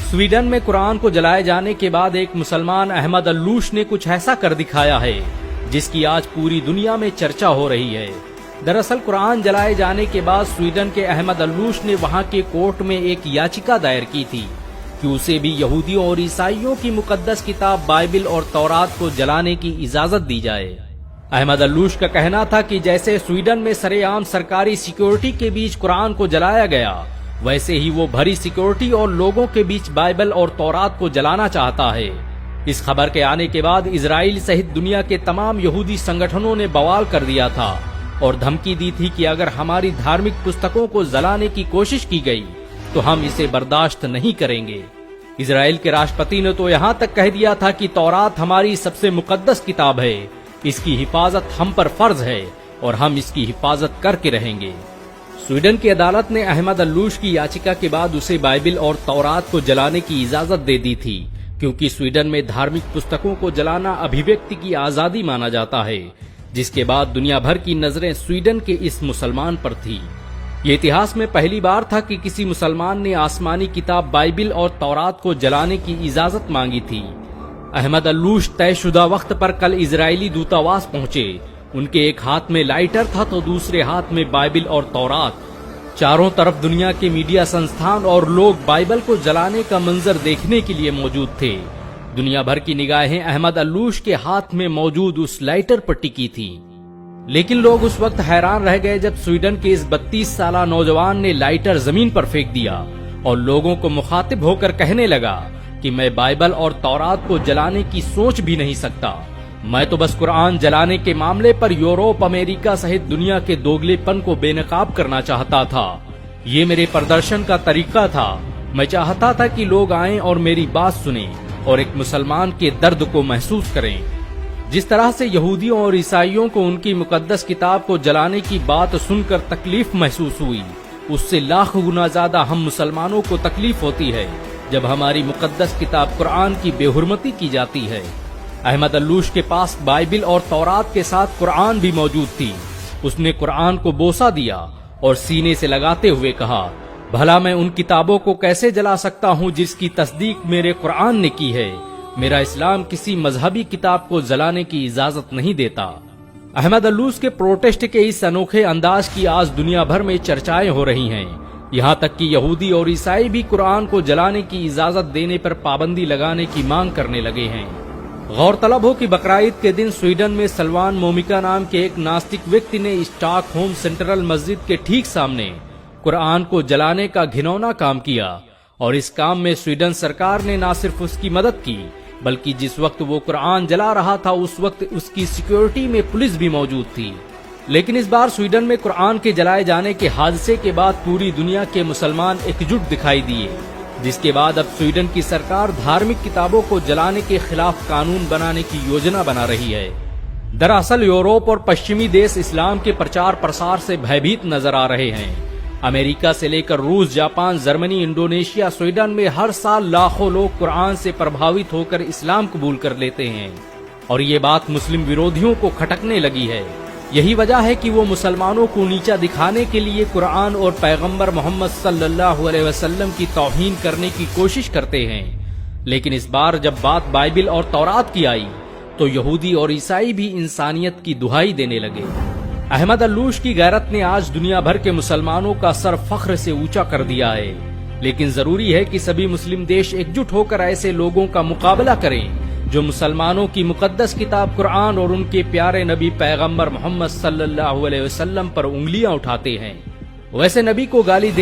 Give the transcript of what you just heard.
Sweden में कुरान को जलाए जाने के बाद एक मुसलमान अहमद अल्लूश ने कुछ ऐसा कर दिखाया है जिसकी आज पूरी दुनिया में चर्चा हो रही है। दरअसल कुरान जलाए जाने के बाद स्वीडन के अहमद अल्लूश ने वहां के कोर्ट में एक याचिका दायर की थी कि उसे भी यहूदियों और ईसाइयों की मुकद्दस किताब बाइबिल और तौरात को जलाने की इजाजत दी जाए। अहमद अल्लूश का कहना था कि जैसे स्वीडन में सरेआम सरकारी सिक्योरिटी के बीच कुरान को जलाया गया, वैसे ही वो भरी सिक्योरिटी और लोगों के बीच बाइबल और तौरात को जलाना चाहता है। इस खबर के आने के बाद इजराइल सहित दुनिया के तमाम यहूदी संगठनों ने बवाल कर दिया था और धमकी दी थी कि अगर हमारी धार्मिक पुस्तकों को जलाने की कोशिश की गई तो हम इसे बर्दाश्त नहीं करेंगे। इजराइल के राष्ट्रपति ने तो यहाँ तक कह दिया था कि तौरात हमारी सबसे मुकद्दस किताब है, इसकी हिफाजत हम पर फर्ज है और हम इसकी हिफाजत करके रहेंगे। स्वीडन की अदालत ने अहमद अल्लूश की याचिका के बाद उसे बाइबिल और तौरात को जलाने की इजाजत दे दी थी, क्योंकि स्वीडन में धार्मिक पुस्तकों को जलाना अभिव्यक्ति की आजादी माना जाता है, जिसके बाद दुनिया भर की नजरें स्वीडन के इस मुसलमान पर थी। ये इतिहास में पहली बार था कि किसी मुसलमान ने आसमानी किताब बाइबिल और तौरात को जलाने की इजाजत मांगी थी। अहमद अल्लूश तयशुदा वक्त पर कल इजरायली दूतावास पहुंचे। उनके एक हाथ में लाइटर था तो दूसरे हाथ में बाइबिल और तौरात। चारों तरफ दुनिया के मीडिया संस्थान और लोग बाइबल को जलाने का मंजर देखने के लिए मौजूद थे। दुनिया भर की निगाहें अहमद अल्लूश के हाथ में मौजूद उस लाइटर पर टिकी थी। लेकिन लोग उस वक्त हैरान रह गए जब स्वीडन के इस 32 साला नौजवान ने लाइटर जमीन पर फेंक दिया और लोगों को मुखातिब होकर कहने लगा कि मैं बाइबल और तौरात को जलाने की सोच भी नहीं सकता। मैं तो बस कुरान जलाने के मामले पर यूरोप, अमेरिका सहित दुनिया के दोगलेपन को बेनकाब करना चाहता था। ये मेरे प्रदर्शन का तरीका था। मैं चाहता था कि लोग आएं और मेरी बात सुनें और एक मुसलमान के दर्द को महसूस करें। जिस तरह से यहूदियों और ईसाइयों को उनकी मुकद्दस किताब को जलाने की बात सुनकर तकलीफ महसूस हुई, उससे लाख गुना ज्यादा हम मुसलमानों को तकलीफ होती है जब हमारी मुकद्दस किताब कुरान की बेहुरमती की जाती है। अहमद अल्लूश के पास बाइबिल और तौरात के साथ कुरान भी मौजूद थी। उसने कुरान को बोसा दिया और सीने से लगाते हुए कहा, भला मैं उन किताबों को कैसे जला सकता हूँ जिसकी तस्दीक मेरे कुरान ने की है। मेरा इस्लाम किसी मजहबी किताब को जलाने की इजाजत नहीं देता। अहमद अल्लूश के प्रोटेस्ट के इस अनोखे अंदाज की आज दुनिया भर में चर्चाएं हो रही हैं। यहाँ तक कि यहूदी और ईसाई भी कुरान को जलाने की इजाजत देने पर पाबंदी लगाने की मांग करने लगे हैं। गौरतलब हो कि बकराईद के दिन स्वीडन में सलमान मोमिका नाम के एक नास्तिक व्यक्ति ने स्टॉकहोम सेंट्रल मस्जिद के ठीक सामने कुरान को जलाने का घिनौना काम किया और इस काम में स्वीडन सरकार ने न सिर्फ उसकी मदद की, बल्कि जिस वक्त वो कुरान जला रहा था उस वक्त उसकी सिक्योरिटी में पुलिस भी मौजूद थी। लेकिन इस बार स्वीडन में कुरान के जलाए जाने के हादसे के बाद पूरी दुनिया के मुसलमान एकजुट दिखाई दिए, जिसके बाद अब स्वीडन की सरकार धार्मिक किताबों को जलाने के खिलाफ कानून बनाने की योजना बना रही है। दरअसल यूरोप और पश्चिमी देश इस्लाम के प्रचार प्रसार से भयभीत नजर आ रहे हैं। अमेरिका से लेकर रूस, जापान, जर्मनी, इंडोनेशिया, स्वीडन में हर साल लाखों लोग कुरान से प्रभावित होकर इस्लाम कबूल कर लेते हैं और ये बात मुस्लिम विरोधियों को खटकने लगी है। यही वजह है कि वो मुसलमानों को नीचा दिखाने के लिए कुरान और पैगंबर मोहम्मद सल्लल्लाहु अलैहि वसल्लम की तौहीन करने की कोशिश करते हैं। लेकिन इस बार जब बात बाइबिल और तौरात की आई तो यहूदी और ईसाई भी इंसानियत की दुहाई देने लगे। अहमद अल्लूश की गैरत ने आज दुनिया भर के मुसलमानों का सर फख्र से ऊंचा कर दिया है। लेकिन जरूरी है कि सभी मुस्लिम देश एकजुट होकर ऐसे लोगों का मुकाबला करें जो मुसलमानों की मुकद्दस किताब कुरान और उनके प्यारे नबी पैगंबर मोहम्मद सल्लल्लाहु अलैहि वसल्लम पर उंगलियां उठाते हैं। वैसे नबी को गाली